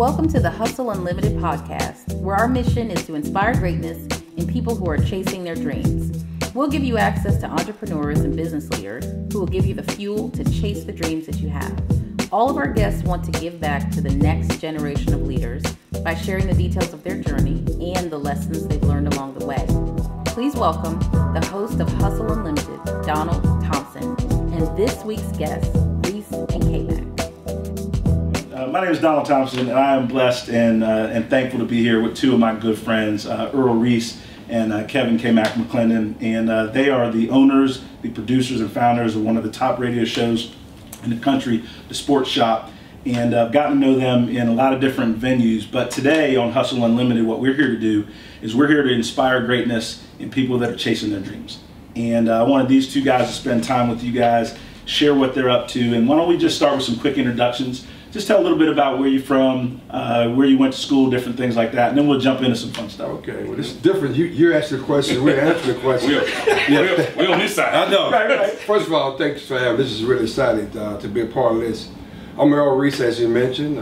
Welcome to the Hustle Unlimited podcast, where our mission is to inspire greatness in people who are chasing their dreams. We'll give you access to entrepreneurs and business leaders who will give you the fuel to chase the dreams that you have. All of our guests want to give back to the next generation of leaders by sharing the details of their journey and the lessons they've learned along the way. Please welcome the host of Hustle Unlimited, Donald Thompson, and this week's guest, Reese K-Mac. My name is Donald Thompson, and I am blessed and thankful to be here with two of my good friends, Earl Reese and Kevin K-Mac McClendon, and they are the owners, the producers, and founders of one of the top radio shows in the country, The Sports Shop, and I've gotten to know them in a lot of different venues. But today on Hustle Unlimited, what we're here to do is we're here to inspire greatness in people that are chasing their dreams. And I wanted these two guys to spend time with you guys, share what they're up to, and why don't we just start with some quick introductions. Just tell a little bit about where you're from, where you went to school, different things like that, and then we'll jump into some fun stuff. Okay, well, this is different. You're asking the question, we're answering the question. We're on this side. I know. Right. First of all, thanks for having me. This is really exciting to be a part of this. I'm Earl Reese, as you mentioned.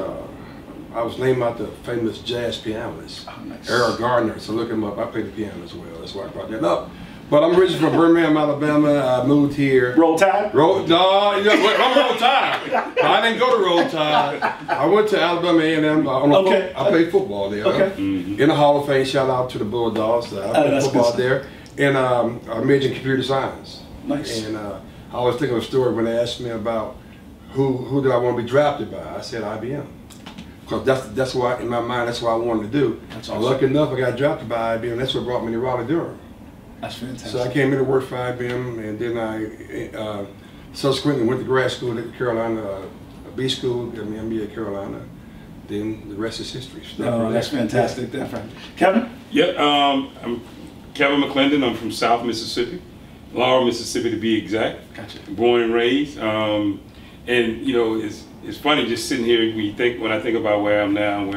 I was named after the famous jazz pianist, Errol Gardner. So look him up. I play the piano as well. That's why I brought that up. But I'm originally from Birmingham, Alabama. I moved here. Roll Tide? I'm Roll Tide. I didn't go to Roll Tide. I went to Alabama A&M. I played football there. Okay. In the Hall of Fame, shout out to the Bulldogs. I played football there. And I majored in computer science. Nice. And I was thinking of a story when they asked me about who did I want to be drafted by. I said IBM. Because that's what, in my mind, that's what I wanted to do. That's awesome. Lucky enough, I got drafted by IBM. That's what brought me to Raleigh, Durham. That's fantastic. So I came in to work for IBM, and then I subsequently went to grad school at Carolina, B school, got me MBA at Carolina. Then the rest is history. Oh, that's fantastic. Definitely. Kevin? Yep, I'm Kevin McClendon. I'm from South Mississippi, Laurel, Mississippi to be exact. Gotcha. Born and raised. And you know, it's funny just sitting here when I think about where I am now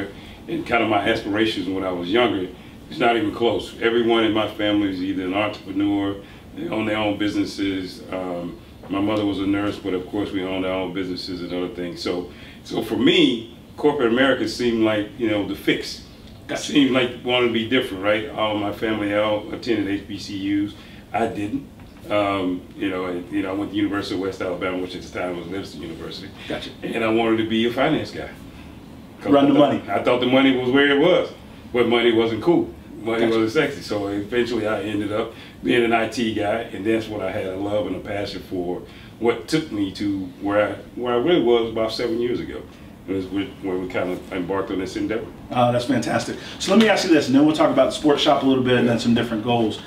and kind of my aspirations when I was younger. It's not even close. Everyone in my family is either an entrepreneur, they own their own businesses. My mother was a nurse, but of course we own our own businesses and other things. So for me, corporate America seemed like, you know, the fix. It seemed like wanting to be different, right? All of my family all attended HBCUs. I didn't. I went to University of West Alabama, which at the time was Livingston University. Gotcha. And I wanted to be a finance guy. Run the money. I thought the money was where it was, but money wasn't cool. Money wasn't sexy, so eventually I ended up being an IT guy, and that's what I had a love and a passion for. What took me to where I really was about 7 years ago, was where we kind of embarked on this endeavor. That's fantastic. So let me ask you this, and then we'll talk about the sports shop a little bit and then some different goals.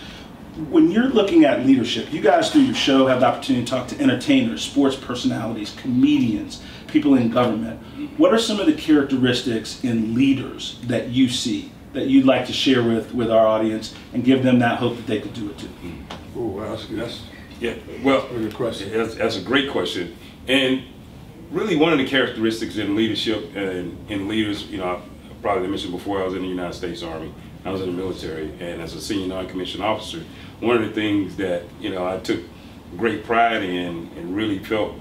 When you're looking at leadership, you guys through your show have the opportunity to talk to entertainers, sports personalities, comedians, people in government. What are some of the characteristics in leaders that you see that you'd like to share with our audience and give them that hope that they could do it too? Oh, wow, that's a good question. That's a great question. And really one of the characteristics in leadership and in leaders, you know, I probably mentioned before, I was in the United States Army. I was in the military, and as a senior non-commissioned officer, one of the things that, you know, I took great pride in and really felt,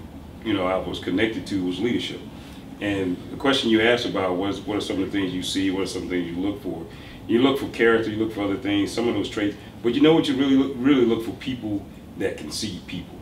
you know, I was connected to was leadership. And the question you asked about was, what are some of the things you see, what are some things you look for? You look for character, you look for other things, some of those traits, but you know what you really look for? People that can see people.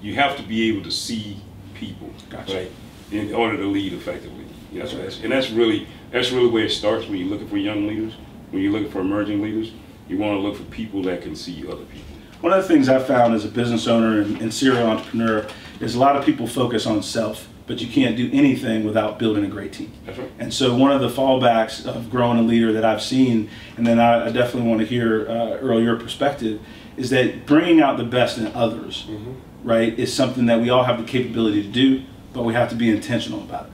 You have to be able to see people, right, in order to lead effectively. You know, that's really where it starts when you're looking for young leaders, when you're looking for emerging leaders. You want to look for people that can see other people. One of the things I've found as a business owner and serial entrepreneur is a lot of people focus on self, but you can't do anything without building a great team. That's right. And so one of the fallbacks of growing a leader that I've seen, and then I definitely want to hear, Earl, your perspective, is that bringing out the best in others, right, is something that we all have the capability to do, but we have to be intentional about it.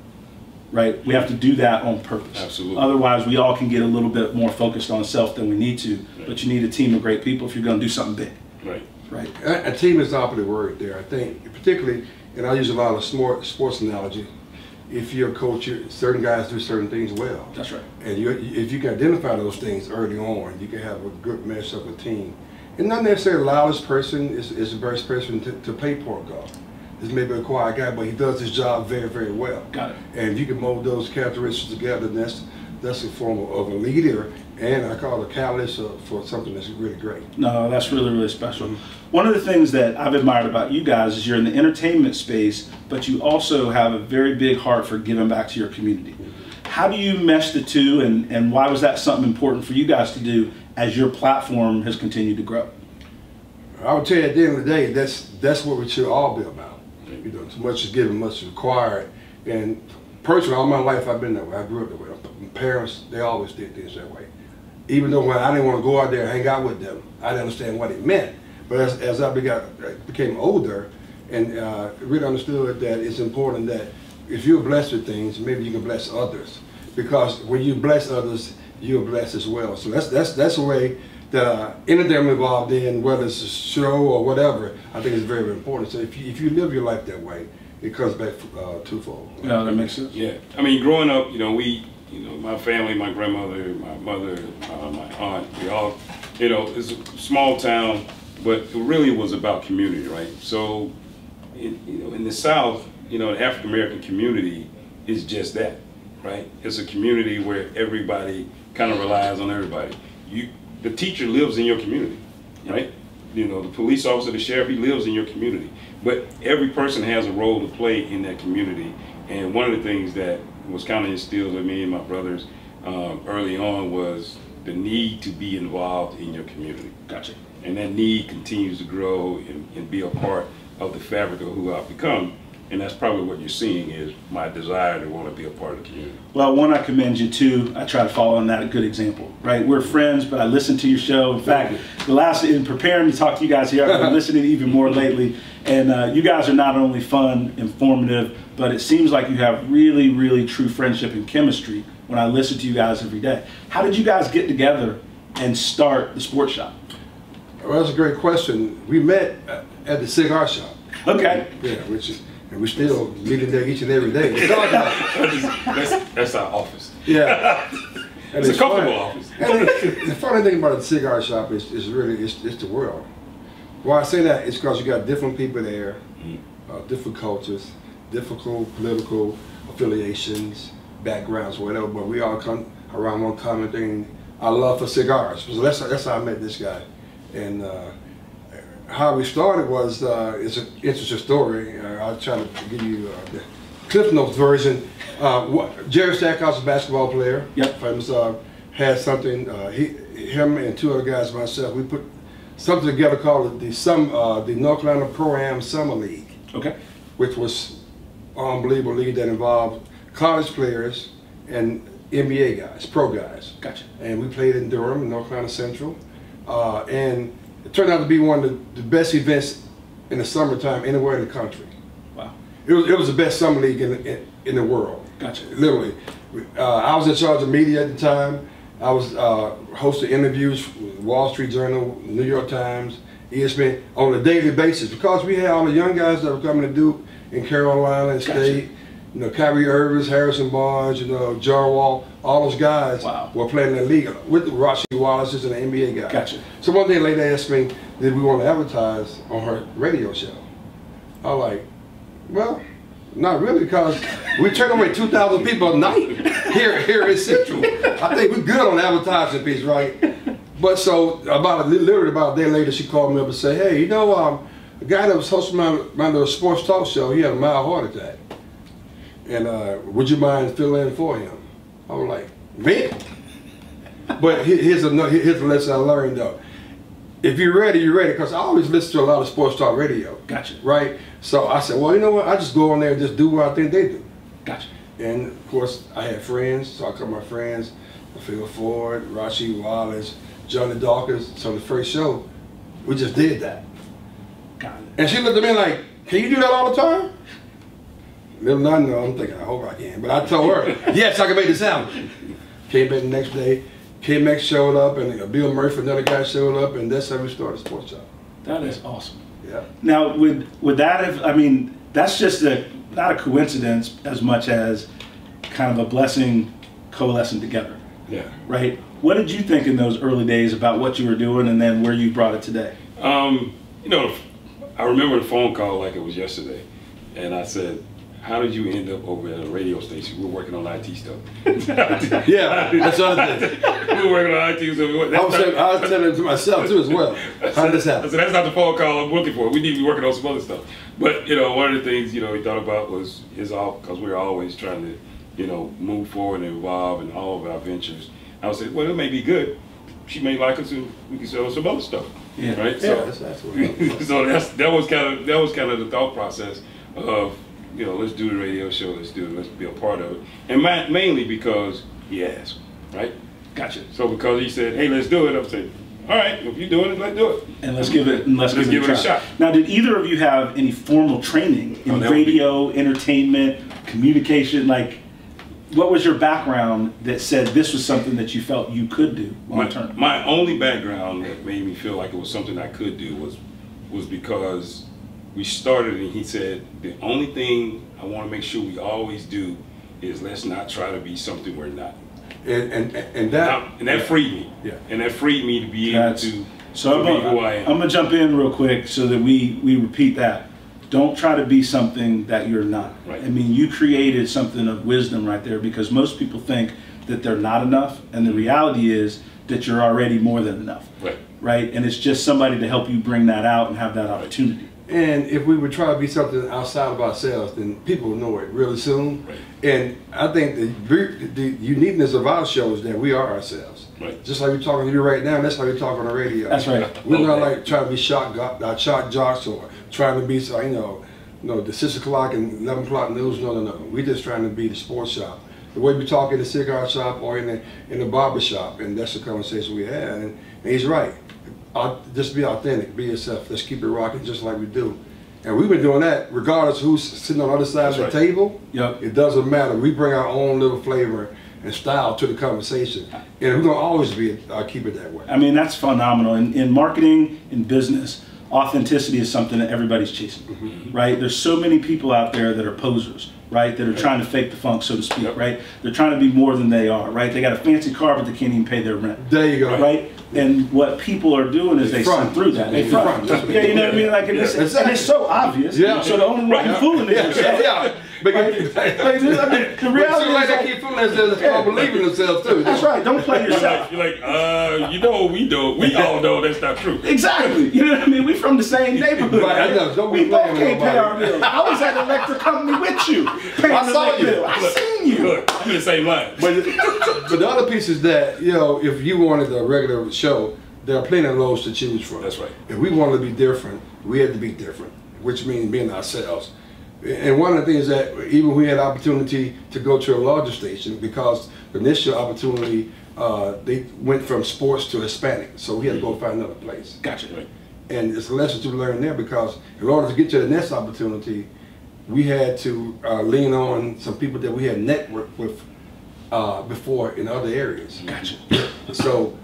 Right? We have to do that on purpose. Absolutely. Otherwise, we all can get a little bit more focused on self than we need to. Right. But you need a team of great people if you're going to do something big. Right. Right. A team is the operative word there. I think, particularly, and I use a lot of sports analogy. If you're a coach, certain guys do certain things well. That's right. And if you can identify those things early on, you can have a good mesh of a team. And not necessarily the loudest person is the best person to play point guard. is maybe a quiet guy, but he does his job very, very well. Got it. And if you can mold those characteristics together, that's a form of a leader, and I call it a catalyst for something that's really great. No, that's really, really special. One of the things that I've admired about you guys is you're in the entertainment space, but you also have a very big heart for giving back to your community. How do you mesh the two, and why was that something important for you guys to do as your platform has continued to grow? I would tell you at the end of the day, that's what we should all be about. You know, too much is given, much is required. And personally, all my life I've been that way. I grew up that way. My parents, they always did things that way. Even though when I didn't want to go out there and hang out with them, I didn't understand what it meant. But as I became older and really understood that it's important that if you're blessed with things, maybe you can bless others. Because when you bless others, you're blessed as well. So that's a way that anything I'm involved in, whether it's a show or whatever, I think is very, very important. So if you live your life that way, it comes back twofold. Yeah, that makes sense. Yeah, I mean, growing up, my family, my grandmother, my mother, my aunt, we all, it's a small town, but it really was about community, right? So, in the South, the African American community is just that, right? It's a community where everybody kind of relies on everybody. The teacher lives in your community, right? The police officer, the sheriff, he lives in your community. But every person has a role to play in that community. And one of the things that was kind of instilled in me and my brothers early on was the need to be involved in your community. Gotcha. And that need continues to grow and be a part of the fabric of who I've become. And that's probably what you're seeing is my desire to want to be a part of the community. Well, one, I commend you. Two, I try to follow on that, a good example, right? We're friends, but I listen to your show. In fact, in preparing to talk to you guys here, I've been listening even more lately. And you guys are not only fun, informative, but it seems like you have really, really true friendship and chemistry when I listen to you guys every day. How did you guys get together and start the sports shop? Well, that's a great question. We met at the cigar shop. Okay. Yeah, and we're still meeting there each and every day. That's our office. Yeah. And it's a comfortable office. And the funny thing about the cigar shop is really, it's the world. Why I say that is because you got different people there, different cultures, different political affiliations, backgrounds, whatever, but we all come around one common thing, our love for cigars. So that's how I met this guy. And how we started was, it's an interesting story. I'll try to give you the Cliff Notes version. Jerry Stackhouse, a basketball player, famous, had something, him and two other guys, myself, we put something together called the North Carolina Pro-Am Summer League. Okay. Which was an unbelievable league that involved college players and NBA guys, pro guys. Gotcha. And we played in Durham, North Carolina Central, and it turned out to be one of the best events in the summertime anywhere in the country. Wow. It was the best summer league in the world. Gotcha. Literally. I was in charge of media at the time. I was hosting interviews with Wall Street Journal, New York Times, ESPN on a daily basis because we had all the young guys that were coming to Duke in Carolina State. Kyrie Irving, Harrison Barnes, John Wall, all those guys were playing in the league with the Rasheed Wallace's and the NBA guys. Gotcha. So one day later they asked me, did we want to advertise on her radio show? I was like, well, not really, because we turn away 2,000 people a night here in Central. I think we're good on the advertising piece, right? But so literally about a day later, she called me up and said, hey, a guy that was hosting my little sports talk show, he had a mild heart attack. And would you mind filling in for him? I was like, me? But here's a lesson I learned though. If you're ready, you're ready. Because I always listen to a lot of sports talk radio. Gotcha. Right? So I said, well, you know what? I just go on there and just do what I think they do. Gotcha. And of course, I had friends. So I called my friends, Phil Ford, Rasheed Wallace, Johnny Dawkins. So the first show, we just did that. Got it. And she looked at me like, can you do that all the time? Little I know, I'm thinking, I hope I can. But I told her, yes, I can make this happen. Came back the next day, K-Mac showed up, and Bill Murphy, another guy showed up, and that's how we started Sports Shop. That is awesome. Yeah. Now, would that have, that's just not a coincidence as much as kind of a blessing coalescing together. Yeah. Right? What did you think in those early days about what you were doing and then where you brought it today? I remember the phone call like it was yesterday. And I said, how did you end up over at a radio station? We're working on IT stuff. Yeah, that's other thing. We're working on IT stuff. I was telling it to myself too as well. How did this happen? So that's not the phone call I'm looking for. We need to be working on some other stuff. But one of the things he thought about was because we're always trying to move forward and evolve in all of our ventures. I said, well, it may be good. She may like us, and we can sell us some other stuff. Yeah. Right. Yeah, that's what so that was kind of the thought process of let's do the radio show. Let's be a part of it, and mainly because he asked. Right. Gotcha. So because he said, hey, let's do it, I'm saying, all right, if you're doing it, let's do it. And let's give it a shot. Now, did either of you have any formal training in radio, entertainment, communication? Like, what was your background that said this was something that you felt you could do long term? My only background that made me feel like it was something I could do was because we started and he said, the only thing I want to make sure we always do is let's not try to be something we're not. And that freed me. Yeah. And that freed me to be able to be who I am. I'm gonna jump in real quick so that we repeat that. Don't try to be something that you're not. Right. I mean, you created something of wisdom right there, because most people think that they're not enough, and the reality is that you're already more than enough. Right. Right. And it's just somebody to help you bring that out and have that opportunity. And if we would try to be something outside of ourselves, then people will know it really soon. Right. And I think the uniqueness of our show is that we are ourselves. Right. Just like we're talking to you right now, and that's how we talk on the radio. That's right. We're not like trying to be shock jocks or trying to be, the 6 o'clock and 11 o'clock news. No. We're just trying to be the sports shop. The way we talk in the cigar shop or in the barber shop, and that's the conversation we had. And he's right. Just be authentic, be yourself. Let's keep it rocking just like we do. And we've been doing that regardless who's sitting on the other side of the table. Yep. It doesn't matter. We bring our own little flavor and style to the conversation. And we're going to always keep it that way. I mean, that's phenomenal. In marketing, in business, authenticity is something that everybody's chasing, right? There's so many people out there that are posers, right? That are trying to fake the funk, so to speak, right? They're trying to be more than they are, right? They got a fancy car, but they can't even pay their rent. There you go. Right? And what people are doing is they sit through that. They front. Yeah, you know what I mean? Like, and it's so obvious. Yeah. So the only way you're fooling is yourself. Yeah. But the reality is they keep fooling themselves, they don't believe in themselves too. That's right. Don't play yourself. You're like, we know. We all know that's not true. Exactly. You know what I mean? We from the same neighborhood. Right. I know. We both can't pay our bills. I was at the electric company with you. I saw you. I seen you. Look, I'm in the same line. But the other piece is that, if you wanted a regular show, there are plenty of those to choose from. That's right. If we wanted to be different, we had to be different, which means being ourselves. And one of the things that even we had opportunity to go to a larger station, because the initial opportunity, they went from sports to Hispanic, so we had to go find another place. Gotcha. Right. And it's a lesson to learn there, because in order to get to the next opportunity, we had to lean on some people that we had networked with before in other areas. Gotcha. So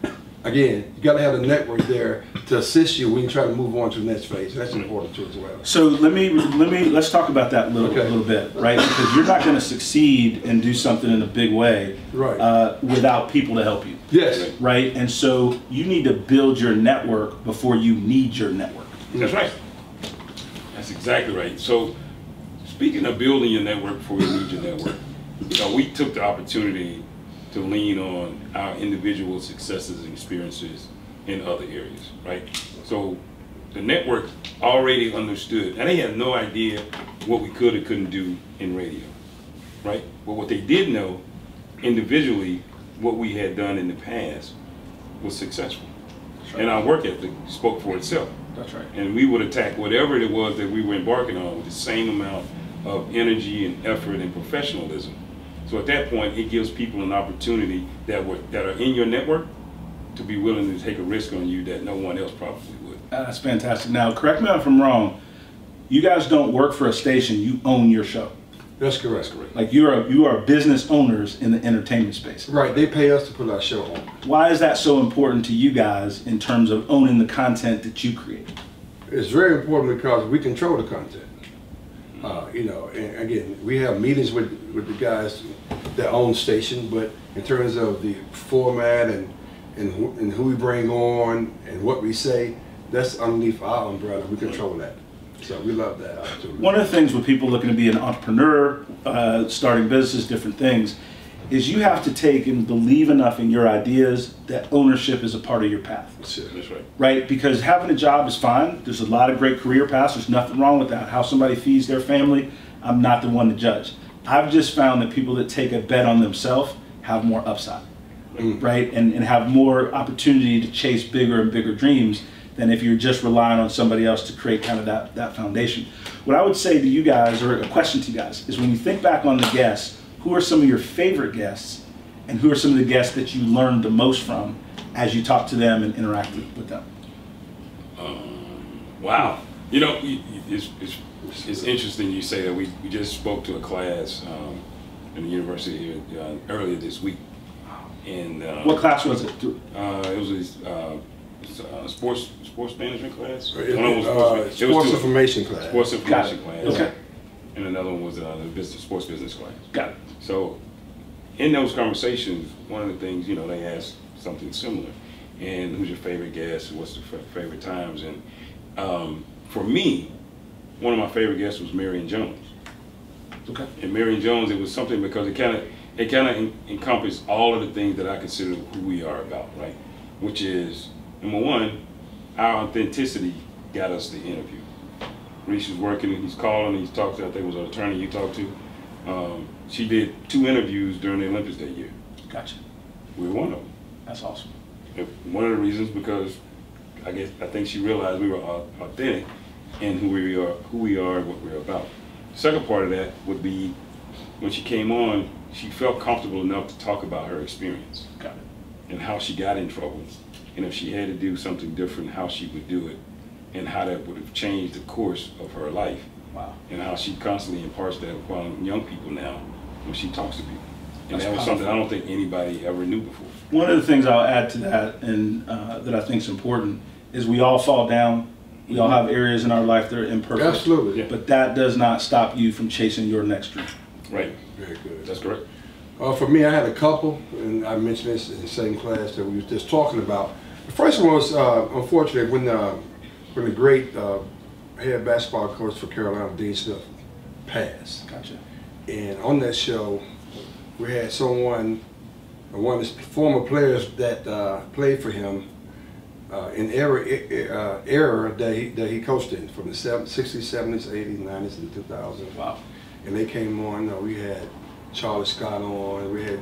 again, you got to have a network there to assist you when you try to move on to the next phase. That's important too as well. So let's talk about that a little bit, right? Because you're not going to succeed and do something in a big way, right, without people to help you. Yes. Right. And so you need to build your network before you need your network. That's right. That's exactly right. So speaking of building your network before you need your network, we took the opportunity to lean on our individual successes and experiences in other areas, right? So the network already understood, and they had no idea what we could or couldn't do in radio, right? But what they did know, individually, what we had done in the past was successful. Right. And our work ethic spoke for itself. That's right. And we would attack whatever it was that we were embarking on with the same amount of energy and effort and professionalism. So at that point, it gives people an opportunity that are in your network to be willing to take a risk on you that no one else probably would. That's fantastic. Now, correct me if I'm wrong, you guys don't work for a station, you own your show. That's correct. That's correct. Like you are business owners in the entertainment space. Right, they pay us to put our show on. Why is that so important to you guys in terms of owning the content that you create? It's very important because we control the content. And again, we have meetings with the guys that own the station, but in terms of the format and who we bring on and what we say, that's underneath our umbrella. We control that. So we love that opportunity. One of the things with people looking to be an entrepreneur, starting businesses, different things, is you have to take and believe enough in your ideas that ownership is a part of your path. That's right. Right? Because having a job is fine. There's a lot of great career paths. There's nothing wrong with that. How somebody feeds their family, I'm not the one to judge. I've just found that people that take a bet on themselves have more upside, right? And have more opportunity to chase bigger and bigger dreams than if you're just relying on somebody else to create kind of that foundation. What I would say to you guys, or a question to you guys, is when you think back on the guests, who are some of your favorite guests, and who are some of the guests that you learned the most from as you talk to them and interact with them? Wow. You know, it's interesting you say that. We just spoke to a class in the university here earlier this week. And what class was it? It was sports management class. Sports information class. Sports information class. Okay. And another one was the sports business class. Got it. So in those conversations, one of the things, you know, they asked something similar. And who's your favorite guest? What's the favorite times? And for me, one of my favorite guests was Marion Jones. Okay. And Marion Jones, it was something because it kind of encompassed all of the things that I consider who we are about, right? Which is, number one, our authenticity got us the interview. Reese was working, and he's calling, he's talked to, I think it was an attorney you talked to. She did 2 interviews during the Olympics that year. Gotcha. We were one of them. That's awesome. And one of the reasons because I think she realized we were authentic in who we are and what we're about. The second part of that would be when she came on, she felt comfortable enough to talk about her experience. Got it. And how she got in trouble, and if she had to do something different, how she would do it, and how that would have changed the course of her life. Wow. And how she constantly imparts that upon young people now when she talks to people. And That's that was powerful. something I don't think anybody ever knew before. One of the things I'll add to that, and that I think is important, is we all fall down. We all have areas in our life that are imperfect. Absolutely. Yeah. But that does not stop you from chasing your next dream. Right. Very good. That's correct. For me, I had a couple, and I mentioned this in the same class that we were just talking about. The first one was, unfortunately, when the great head basketball coach for Carolina, Dean Smith, passed. Gotcha. And on that show, we had one of his former players that played for him in era that he coached in, from the 60s, 70s, 80s, 90s, and 2000s. Wow. And they came on. We had Charlie Scott on. We had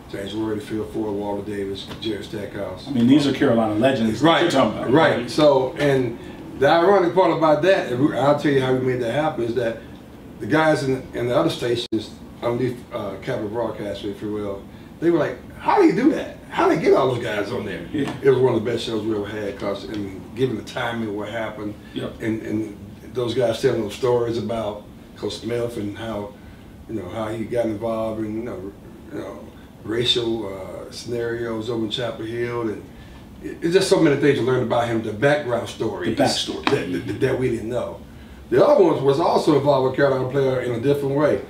James Worthyfield, Ford, Walter Davis, Jerry Stackhouse. I mean, these are Carolina legends. Right. You're talking about. Right. So, and the ironic part about that, and I'll tell you how we made that happen, is that the guys in the other stations underneath Capital Broadcasting, if you will, they were like, how do you do that? How do you get all those guys on there? Yeah. It was one of the best shows we ever had, because given the timing of what happened, Yep. and those guys telling those stories about Coach Smith and how he got involved in racial scenarios over in Chapel Hill, and it's just so many things to learn about him, the background story, The backstory that we didn't know. The other one was also involved with a Carolina player in a different way.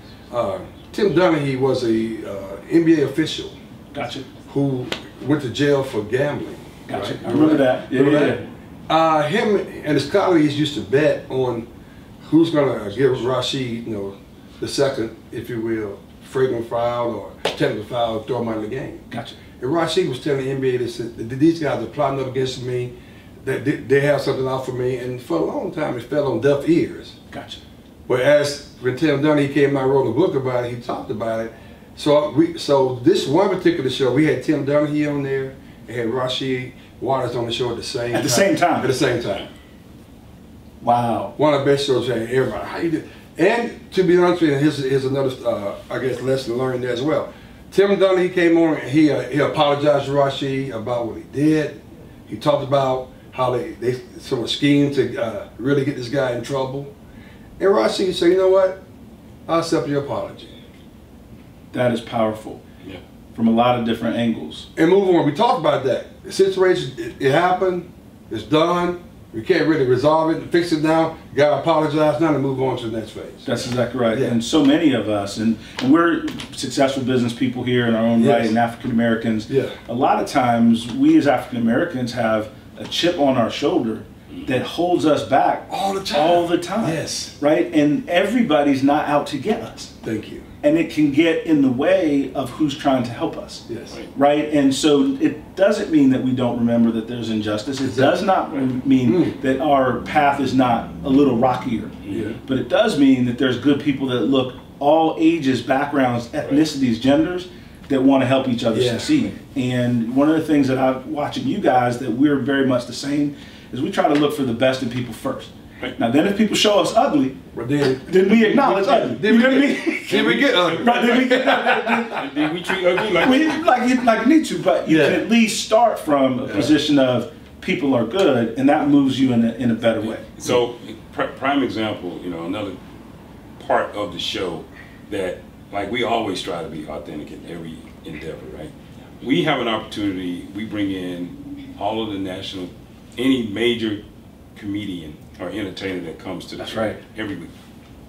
Tim Donaghy was a NBA official. Gotcha. Who went to jail for gambling. Gotcha. Right? I remember that. Yeah, yeah. Him and his colleagues used to bet on who's going to give Rashid, the second, if you will, fragrant foul or technical foul, throw him out of the game. Gotcha. And Rashid was telling the NBA that these guys are plotting up against me, that they have something out for me, and for a long time it fell on deaf ears. Gotcha. But when Tim Donaghy came out and wrote a book about it, he talked about it. So this one particular show, we had Tim Donaghy on there, and had Rashid Waters on the show at the same time. At the same time. Wow. One of the best shows had everybody. How you do? And to be honest with you, here's another, lesson learned there as well. Tim Donaghy came on, and he apologized to Rashid about what he did. He talked about how they sort of schemed to really get this guy in trouble. And Rashid said, you know what? I'll accept your apology. That is powerful. Yeah. From a lot of different angles. And move on. We talked about that. The situation, it happened. It's done. We can't really resolve it, fix it now. You gotta apologize now and move on to the next phase. That's exactly right. Yeah. And so many of us, and we're successful business people here in our own right, and African Americans. Yeah. A lot of times, we as African Americans have a chip on our shoulder that holds us back all the time. All the time. Yes. Right? And everybody's not out to get us. Thank you. And it can get in the way of who's trying to help us. Yes. Right? And so it doesn't mean that we don't remember that there's injustice. It does not mean that our path is not a little rockier. Yeah. But it does mean that there's good people that look all ages, backgrounds, ethnicities, genders, that want to help each other succeed. And one of the things that I'm watching you guys that we're very much the same is we try to look for the best in people first. Right. Now then if people show us ugly, then we acknowledge ugly. Then we get ugly. Right, then we get ugly. Then we treat ugly like you need to, but you can at least start from a position of people are good, and that moves you in a better way. So prime example, you know, another part of the show that like we always try to be authentic in every endeavor, right? We have an opportunity, we bring in all of the any major comedian or entertainer that comes to the show every week,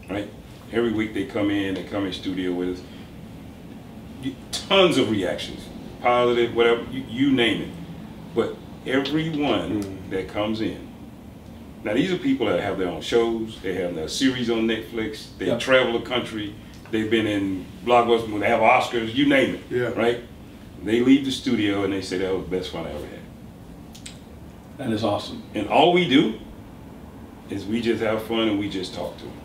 right? Every week they come in studio with us. Tons of reactions, positive, whatever, you name it. But everyone that comes in, now these are people that have their own shows, they have their series on Netflix, they travel the country, they've been in Blockbuster, they have Oscars, you name it, right? They leave the studio and they say that was the best fun I ever had. That is awesome. And all we do is we just have fun and we just talk to them.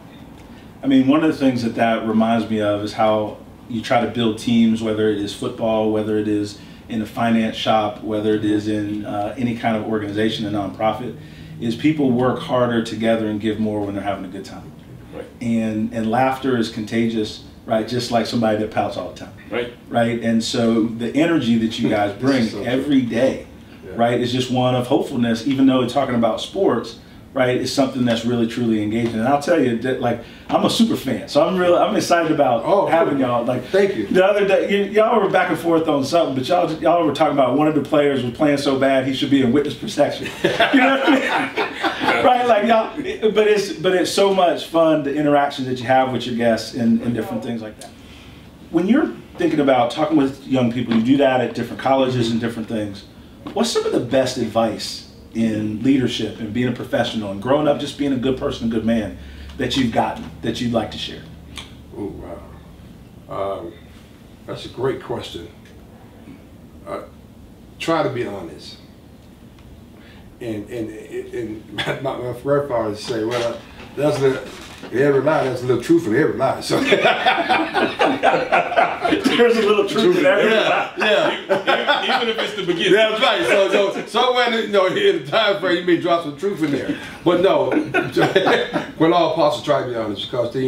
I mean, one of the things that reminds me of is how you try to build teams, whether it is football, whether it is in a finance shop, whether it is in any kind of organization, a nonprofit, is people work harder together and give more when they're having a good time. Right. And laughter is contagious, right? Just like somebody that pouts all the time. Right. Right. And so the energy that you guys bring every day, right, is just one of hopefulness, even though we're talking about sports, right, is something that's really truly engaging. And I'll tell you that, like, I'm a super fan, so I'm excited about having y'all. Like, thank you. The other day, y'all were back and forth on something, but y'all were talking about one of the players was playing so bad he should be in witness protection. You know what I mean? Right, like y'all. But it's so much fun, the interaction that you have with your guests and different things like that. When you're thinking about talking with young people, you do that at different colleges and different things. What's some of the best advice in leadership and being a professional and growing up just being a good person, a good man that you've gotten that you'd like to share? Oh, wow. That's a great question. Try to be honest. And my grandfather would say, well, that's every lie, there's a little truth in every lie. So there's a little truth in every lie. Yeah. Even if it's the beginning. That's right. So somewhere in the time frame you may drop some truth in there. But no, with all possible, try to be honest, because then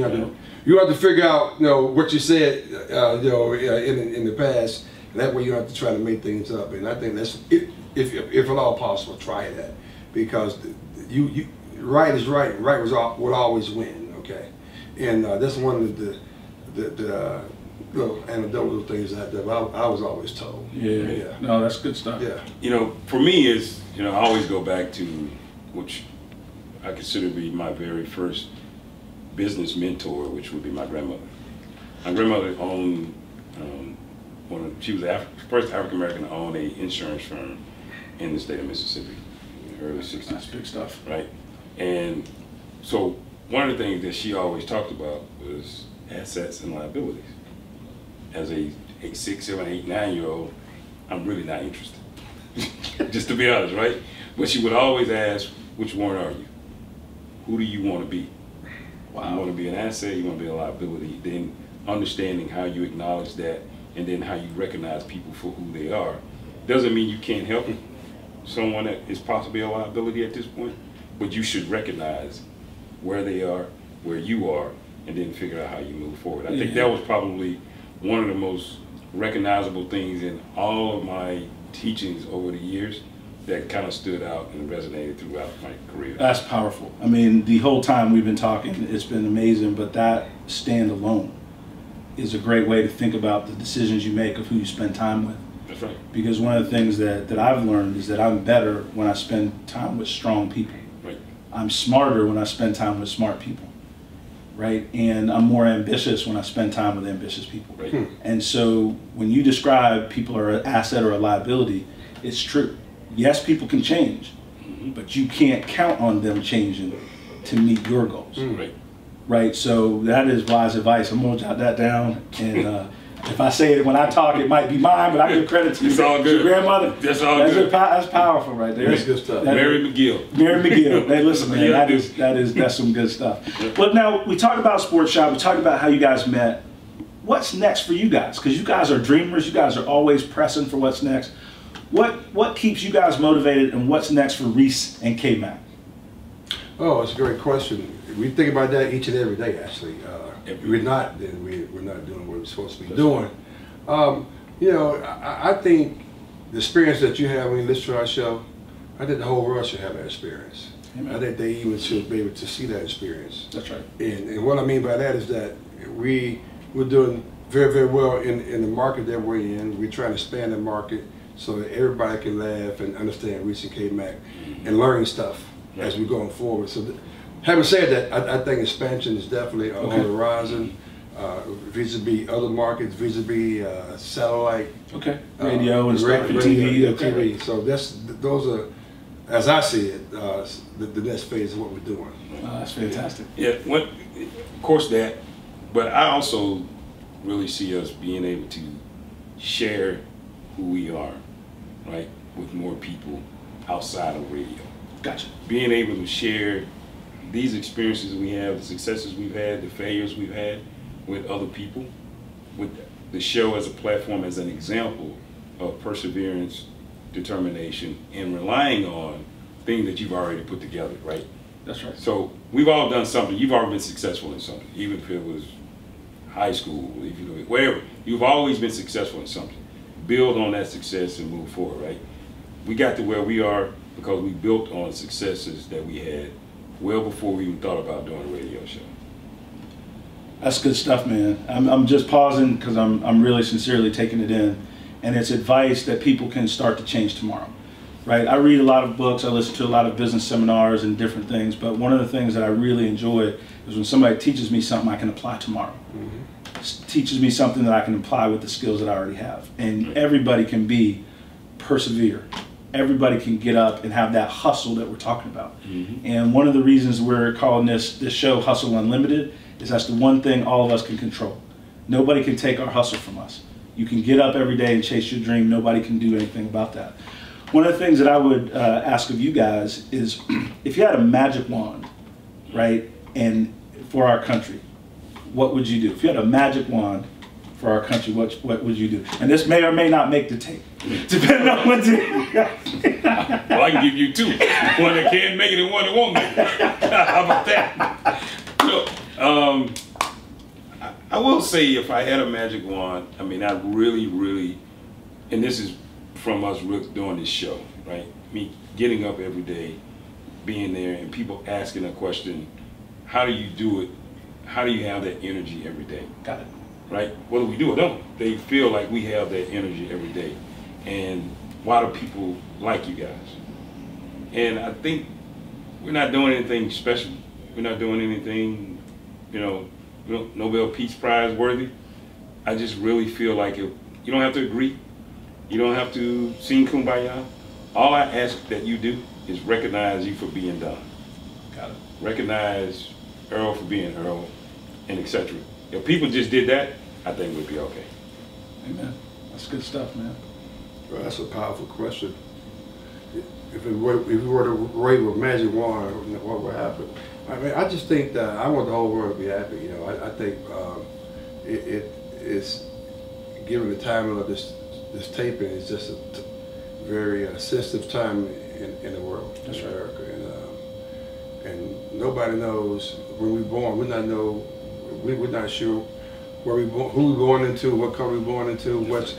you have to figure out what you said in the past, and that way you don't have to try to make things up. And I think that's if at all possible, try that, because you right is right, and right will always win. Okay, and that's one of the little anecdotal things that I was always told. Yeah. No, that's good stuff. Yeah. For me, is I always go back to which I consider to be my very first business mentor, which would be my grandmother. My grandmother owned she was the first African American to own an insurance firm in the state of Mississippi in the early 60s. That's big stuff. Right. And so one of the things that she always talked about was assets and liabilities. As a 6, 7, 8, 9-year-old, I'm really not interested. Just to be honest, right? But she would always ask, which one are you? Who do you want to be? Wow. You want to be an asset, you want to be a liability. Then understanding how you acknowledge that, and then how you recognize people for who they are. Doesn't mean you can't help someone that is possibly a liability at this point, but you should recognize where they are, where you are, and then figure out how you move forward. I think that was probably one of the most recognizable things in all of my teachings over the years that kind of stood out and resonated throughout my career. That's powerful. I mean, the whole time we've been talking, it's been amazing, but that stand alone is a great way to think about the decisions you make of who you spend time with. That's right. Because one of the things that I've learned is that I'm better when I spend time with strong people. Right. I'm smarter when I spend time with smart people. Right? And I'm more ambitious when I spend time with ambitious people. Right. And so when you describe people are an asset or a liability, it's true. Yes, people can change, but you can't count on them changing to meet your goals. Right? So that is wise advice. I'm gonna jot that down, and if I say it when I talk, it might be mine, but I give credit to you. It's all good. Your grandmother. That's all good. That's powerful right there. That's good stuff. Mary McGill. Mary McGill. Hey, listen, man, that's some good stuff. But now we talked about Sports Shop. We talked about how you guys met. What's next for you guys? Because you guys are dreamers. You guys are always pressing for what's next. What keeps you guys motivated, and what's next for Reese and K-Mac? Oh, it's a great question. We think about that each and every day, actually. If we're not, then we're not doing what we're supposed to be doing. You know, I think the experience that you have when you listen to our show, I think the whole world should have that experience. Amen. I think they even should be able to see that experience. That's right. And what I mean by that is that we're doing very, very well in the market that we're in. We're trying to expand the market so that everybody can laugh and understand Reese and K-Mac and learning stuff as we're going forward. So having said that, I think expansion is definitely on the horizon, vis-a-vis other markets, vis-a-vis satellite, radio and stuff, TV. TV. So those are, as I see it, the next phase of what we're doing. That's fantastic. Yeah, of course that, but I also really see us being able to share who we are, right, with more people outside of radio. Gotcha. Being able to share these experiences we have, the successes we've had, the failures we've had with other people, with the show as a platform, as an example of perseverance, determination, and relying on things that you've already put together, right? That's right. So we've all done something. You've already been successful in something, even if it was high school, if you know, whatever. You've always been successful in something. Build on that success and move forward, right? We got to where we are because we built on successes that we had well before we even thought about doing a radio show. That's good stuff, man. I'm just pausing because I'm really sincerely taking it in, and it's advice that people can start to change tomorrow, right? I read a lot of books, I listen to a lot of business seminars and different things, but one of the things that I really enjoy is when somebody teaches me something I can apply tomorrow. Teaches me something that I can apply with the skills that I already have. And everybody can persevere. Everybody can get up and have that hustle that we're talking about. And one of the reasons we're calling this show Hustle Unlimited is that's the one thing all of us can control. Nobody can take our hustle from us. You can get up every day and chase your dream. Nobody can do anything about that. One of the things that I would ask of you guys is if you had a magic wand, right, and for our country, what would you do? If you had a magic wand for our country, what would you do? And this may or may not make the tape, depending on what Well, I can give you two. One that can make it and one that won't make it. How about that? So, I will say if I had a magic wand, I mean, I really, and this is from us doing this show, right? Me getting up every day, being there, and people asking a question, how do you do it? How do you have that energy every day? Got it. Right? Whether we do or don't, they feel like we have that energy every day. And why do people like you guys? And I think we're not doing anything special. We're not doing anything, you know, Nobel Peace Prize worthy. I just really feel like you don't have to agree. You don't have to sing Kumbaya. All I ask that you do is recognize you for being done. Got it. Recognize Earl for being Earl, and etc. If people just did that, I think we'd be okay. Amen. That's good stuff, man. Well, that's a powerful question. If we were to wave a magic wand, what would happen? I mean, I just think that I want the whole world to be happy. You know, I think it is, given the timing of this taping, it's just a very sensitive time in the world, in America, and nobody knows when we're born. We're not sure where we born, who we're born into, what color we're born into, what's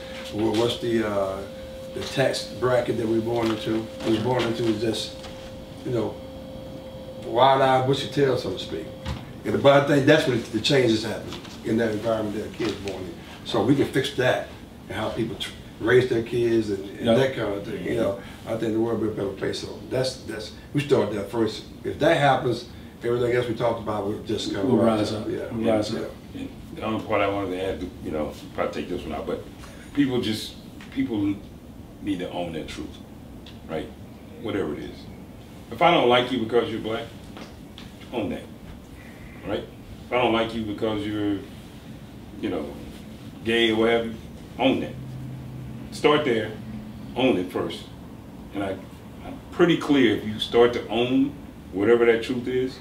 the tax bracket that we're born into. We're born into is just, you know, wild-eyed, bushy tail, so to speak. But I think that's when the changes happen in that environment that a kid's born in. So we can fix that and how people raise their kids and that kind of thing. You know, I think the world will be a better place. So that's we start that first. If that happens, everything else we talked about will just kind of rise up. Yeah, rise up. And the only part I wanted to add, you know, probably take this one out, but people need to own their truth, right? Whatever it is. If I don't like you because you're black, own that, right? If I don't like you because you're, you know, gay or whatever, own that. Start there, own it first. And I'm pretty clear if you start to own whatever that truth is,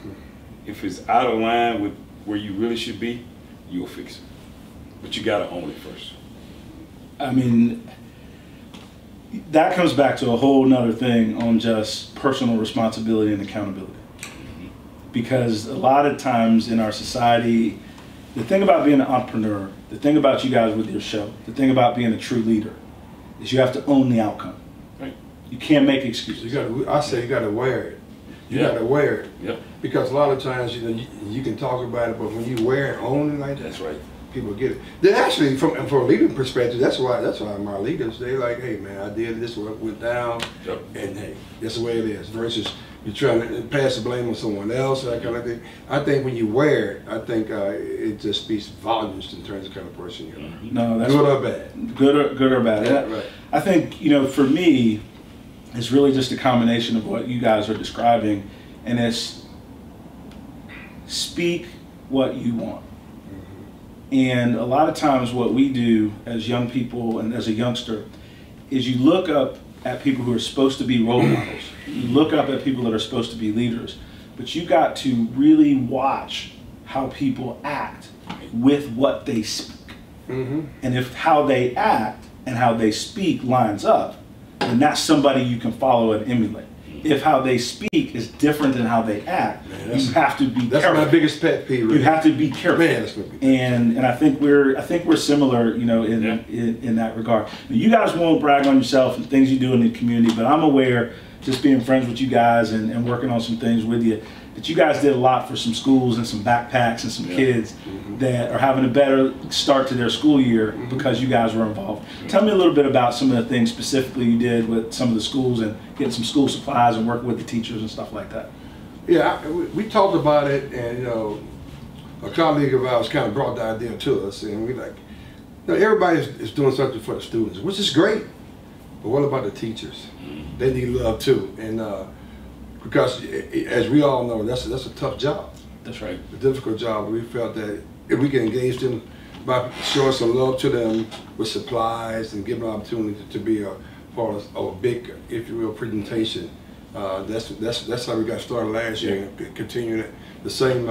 if it's out of line with where you really should be, you'll fix it. But you gotta own it first. I mean, that comes back to a whole nother thing on just personal responsibility and accountability. Because a lot of times in our society, the thing about being an entrepreneur, the thing about you guys with your show, the thing about being a true leader, is you have to own the outcome. Right. You can't make excuses. I say you gotta wear it. You gotta wear it. Yep. Because a lot of times, you know, you can talk about it, but when you wear it, own it like that, that's right. People get it. Then actually, from a leader perspective, that's why my leaders, they like, hey man, I did this, went down, yep. And hey, that's the way it is. Versus you trying to pass the blame on someone else, that kind of thing. I think when you wear it, I think it just speaks volumes in terms of the kind of person you are. Mm-hmm. No, that's good or bad. Good or bad. Yeah, right. I think, you know, for me, it's really just a combination of what you guys are describing, and it's speak what you want. And a lot of times what we do as young people and as a youngster is you look up at people who are supposed to be role models. You look up at people that are supposed to be leaders, but you got to really watch how people act with what they speak. And if how they act and how they speak lines up, then that's somebody you can follow and emulate. If how they speak is different than how they act, man, you have to be careful. That's my biggest pet peeve. Really. You have to be careful. Man, that's gonna be and I think we're similar, you know, in that regard. Now, you guys won't brag on yourself and things you do in the community, but I'm aware, just being friends with you guys and working on some things with you, that you guys did a lot for some schools and some backpacks and some kids that are having a better start to their school year because you guys were involved. Tell me a little bit about some of the things specifically you did with some of the schools and getting some school supplies and working with the teachers and stuff like that. Yeah, we talked about it, and you know, a colleague of ours kind of brought the idea to us, and we like, you know, everybody is doing something for the students, which is great, but what about the teachers? They need love too, and because as we all know, that's a tough job. That's right. A difficult job. We felt that if we can engage them by showing some love to them with supplies and give them an opportunity to be a part of a big, if you will, presentation. That's how we got started last year, and continuing the same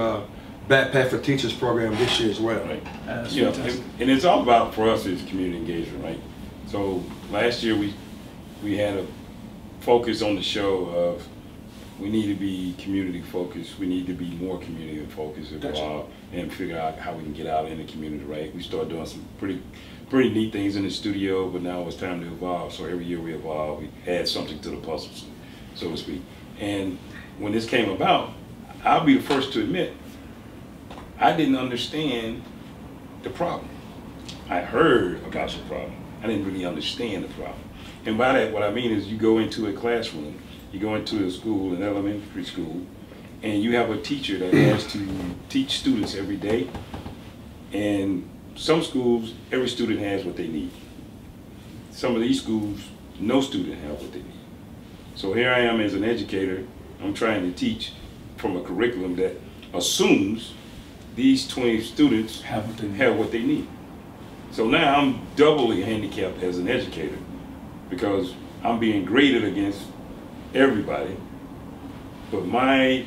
Backpack for Teachers program this year as well. Right. You know, and it's all about, for us, is community engagement, right? So last year we had a focus on the show of we need to be community focused. We need to be more community focused involved and figure out how we can get out in the community, right? We started doing some pretty neat things in the studio, but now it's time to evolve. So every year we evolve, we add something to the puzzle, so to speak. And when this came about, I'll be the first to admit, I didn't understand the problem. I heard about the problem. I didn't really understand the problem. And by that, what I mean is you go into a classroom, you go into a school, an elementary school, and you have a teacher that has to teach students every day. And some schools, every student has what they need. Some of these schools, no student has what they need. So here I am as an educator, I'm trying to teach from a curriculum that assumes these 20 students have what they need. So now I'm doubly handicapped as an educator because I'm being graded against everybody, but my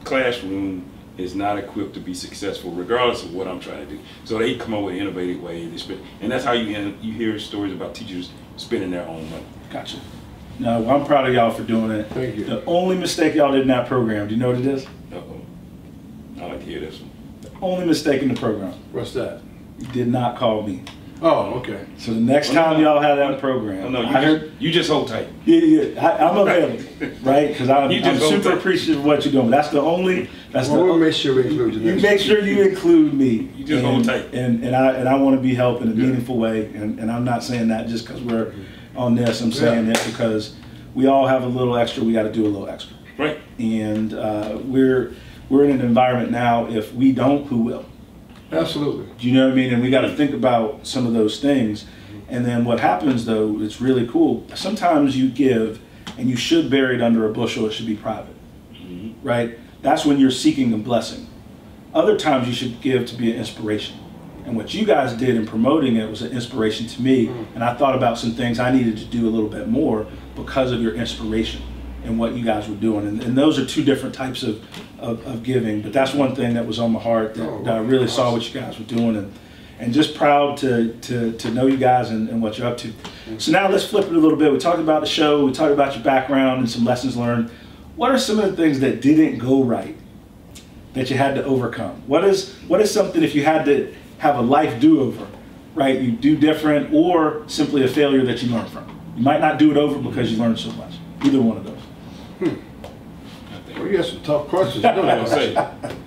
classroom is not equipped to be successful regardless of what I'm trying to do. So they come up with innovative ways to spend, and that's how you hear stories about teachers spending their own money. Gotcha. No, well, I'm proud of y'all for doing it. Thank you. The only mistake y'all did in that program, do you know what it is? Uh-oh. I like to hear this one. The only mistake in the program. What's that? You did not call me. Oh, okay. So the next time y'all have that program, you just hold tight. Yeah, I'm available, right? Because I'm super appreciative of what you're doing. That's the only. We'll make sure we include you. You make sure you include me. You just hold tight. And I want to be helped in a meaningful way. And I'm not saying that just because we're on this. I'm saying it because we all have a little extra. We got to do a little extra. Right. And we're in an environment now. If we don't, who will? Absolutely. Do you know what I mean? And we got to think about some of those things. And then what happens, though, it's really cool. Sometimes you give, and you should bury it under a bushel. It should be private. right? That's when you're seeking a blessing. Other times you should give to be an inspiration. And what you guys did in promoting it was an inspiration to me. And I thought about some things I needed to do a little bit more because of your inspiration and what you guys were doing. And those are two different types of giving. But that's one thing that was on my heart that I really saw what you guys were doing. And just proud to know you guys and what you're up to. So now let's flip it a little bit. We talked about the show, we talked about your background and some lessons learned. What are some of the things that didn't go right that you had to overcome? What is something, if you had to have a life do-over, right, you do different, or simply a failure that you learn from? You might not do it over because you learned so much. Either one of those. Well, you got some tough questions.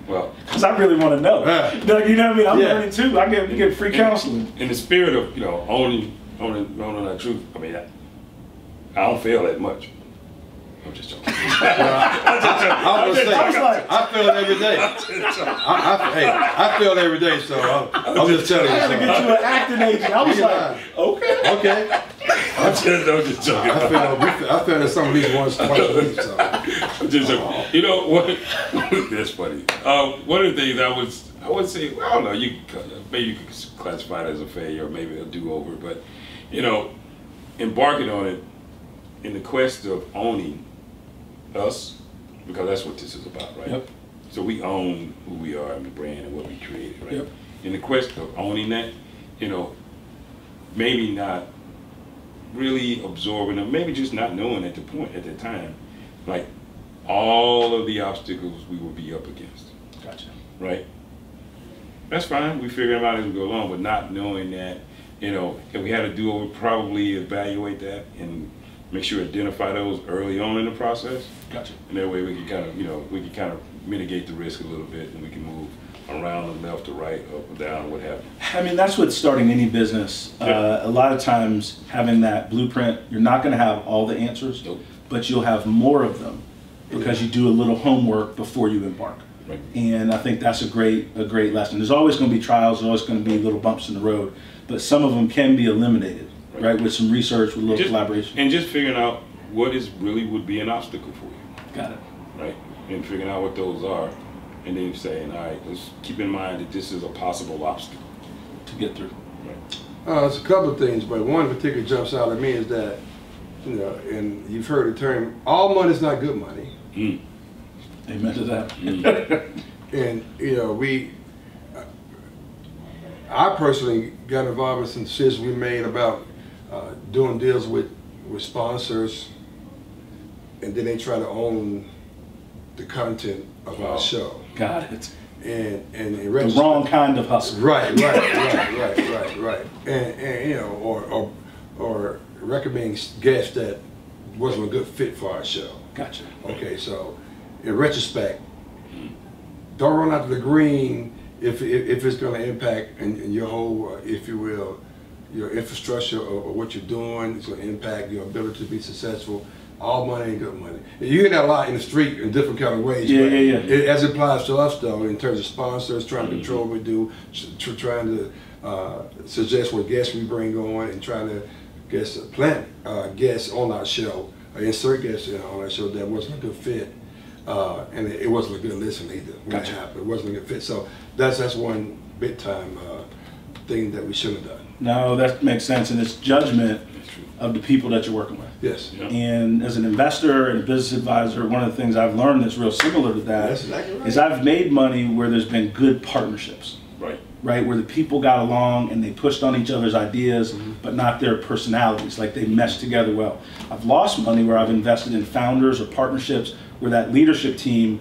Well, because I really want to know. Doug, you know what I mean? I'm learning too. I get free counseling. In the spirit of, you know, owning that truth, I mean, I don't fail that much. I'm just joking. I feel it every day. I feel it every day, so I'm just telling you. I had to get you an acting agent. I was like, okay. I'm just joking. I feel that some of these ones twice a week, so. I'm just joking. You know what? That's funny. One of the things I would say, well, I don't know, maybe you could classify it as a failure or maybe a do-over, but, you know, embarking on it in the quest of owning us, because that's what this is about, right? Yep. So we own who we are and the brand and what we created, right? Yep. In the quest of owning that, you know, maybe not really absorbing, or maybe just not knowing at the time, like all of the obstacles we will be up against. Gotcha. Right? That's fine. We figure them out as we go along, but not knowing that, you know, if we had to do it, we'd probably evaluate that and make sure to identify those early on in the process. Gotcha. And that way we can kind of, you know, mitigate the risk a little bit, and we can move around the left to right, up or down, what have you. I mean, that's what starting any business. A lot of times having that blueprint, you're not going to have all the answers, but you'll have more of them because you do a little homework before you embark. Right. And I think that's a great lesson. There's always going to be trials, there's always going to be little bumps in the road, but some of them can be eliminated, right, with some research, with a little collaboration. And just figuring out what would be an obstacle for you. Got it. Right? And figuring out what those are, and then saying, all right, let's keep in mind that this is a possible obstacle to get through. Right. There's a couple of things, but one in particular jumps out at me is that, you know, and you've heard the term, all money is not good money. Mm. Amen to that. And, you know, I personally got involved in some decisions we made about doing deals with sponsors, and then they try to own the content of our show. Got it. And in the wrong kind of hustle. Right. And you know, or recommending guests that wasn't a good fit for our show. Gotcha. Okay, so in retrospect, don't run out to the green if it's going to impact and your whole, if you will, your infrastructure or what you're doing. It's going to impact your ability to be successful. All money ain't good money. You hear that a lot in the street in different kind of ways. Yeah. As it applies to us, though, in terms of sponsors trying to control what we do, trying to suggest what guests we bring on, and trying to plant guests on our show, insert guests on our show that wasn't a good fit, and it wasn't a good listen either. Gotcha. It wasn't a good fit. So that's one big time thing that we shouldn't have done. No, that makes sense, and it's judgment of the people that you're working with. Yes. Yeah. And as an investor and a business advisor, one of the things I've learned that's real similar to that is I've made money where there's been good partnerships. Right, where the people got along and they pushed on each other's ideas, but not their personalities, like they meshed together well. I've lost money where I've invested in founders or partnerships where that leadership team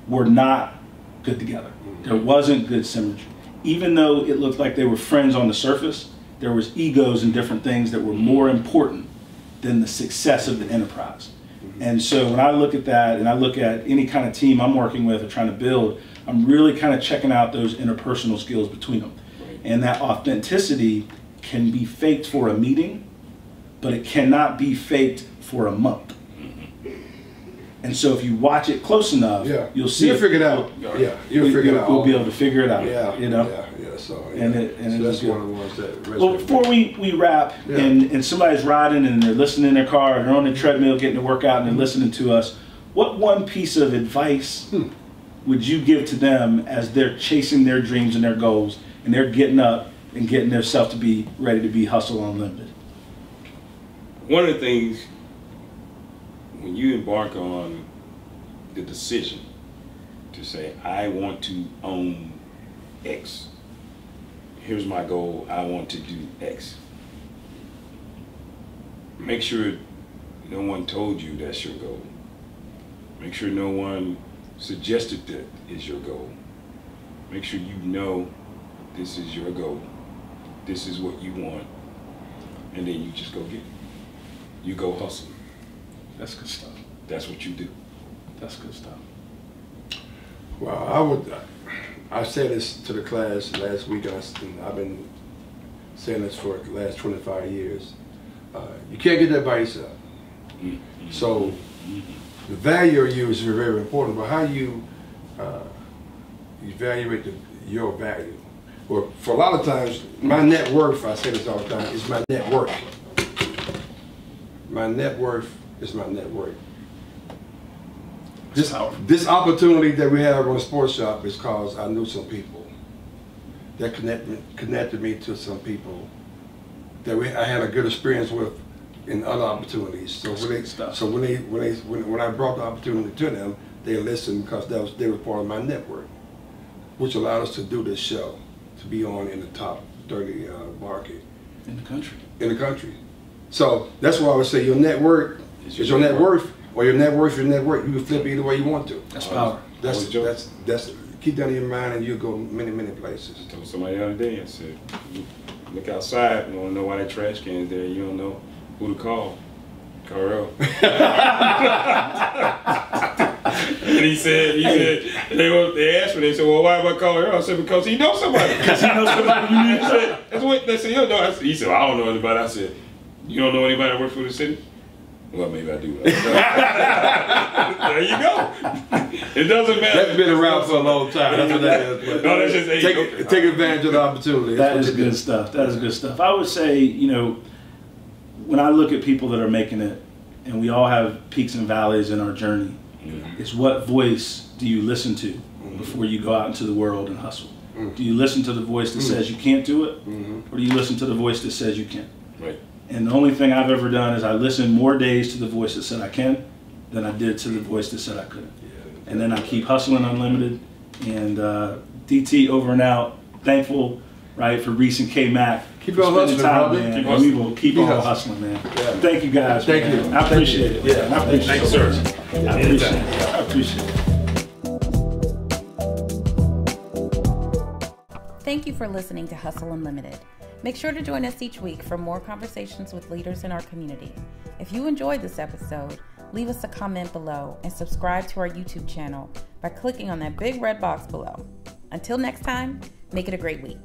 were not good together. There wasn't good synergy. Even though it looked like they were friends on the surface, there was egos and different things that were more important than the success of the enterprise. And so when I look at that, and I look at any kind of team I'm working with or trying to build, I'm really kind of checking out those interpersonal skills between them. And that authenticity can be faked for a meeting, but it cannot be faked for a month. And so if you watch it close enough, you'll see. You'll figure it out. You'll figure it out. We'll be able to figure it out. You know. So that's one of the ones that. Well, before we wrap, and somebody's riding and they're listening in their car, or they're on the treadmill getting to work out and they're listening to us, what one piece of advice would you give to them as they're chasing their dreams and their goals, and they're getting up and getting themselves to be ready to be Hustle Unlimited? One of the things, when you embark on the decision to say, I want to own X, here's my goal, I want to do X. Make sure no one told you that's your goal. Make sure no one suggested that is your goal. Make sure you know this is your goal. This is what you want. And then you just go get it. You go hustle. That's good stuff. That's what you do. That's good stuff. Well, I said this to the class last week, and I've been saying this for the last 25 years. You can't get that by yourself. Mm-hmm. So the value of you is very important, but how you evaluate your value. Well, for a lot of times, my net worth, I say this all the time, is my net worth. My net worth is my net worth. This opportunity that we have on Sports Shop is because I knew some people that connected me to some people that I had a good experience with in other opportunities. So when I brought the opportunity to them, they listened because they were part of my network, which allowed us to do this show, to be on in the top 30 market in the country. In the country. So that's why I would say your net worth is your net worth, or your net worth, your net worth. You can flip it either way you want to. That's power. That's keep that in your mind, and you'll go many places. I told somebody the other day, I said, look outside, you don't know why that trash can's there, you don't know who to call. Carl. And he said, they asked me, they said, well, why am I calling her? I said, because he knows somebody. Because he knows somebody you need to say. That's what they said, you don't know. He said, well, I don't know anybody. I said, you don't know anybody that works for the city? Well, maybe I do. There you go. It doesn't matter. That's been around for a long time. That's what that is. No, that's just take advantage of the opportunity. That is good stuff. That is good stuff. I would say, you know, when I look at people that are making it, and we all have peaks and valleys in our journey, is what voice do you listen to before you go out into the world and hustle? Do you listen to the voice that says you can't do it, or do you listen to the voice that says you can? Right. And the only thing I've ever done is I listened more days to the voice that said I can than I did to the voice that said I couldn't. And then I keep hustling unlimited. And DT over and out. Thankful, right, for Reese and K-Mac. Keep on hustling, brother. Man. And we will keep on hustling, man. Yeah. Thank you guys. Thank you. I appreciate it. Yeah, I appreciate it. Thanks, sir. I appreciate it. I appreciate it. Thank you for listening to Hustle Unlimited. Make sure to join us each week for more conversations with leaders in our community. If you enjoyed this episode, leave us a comment below and subscribe to our YouTube channel by clicking on that big red box below. Until next time, make it a great week.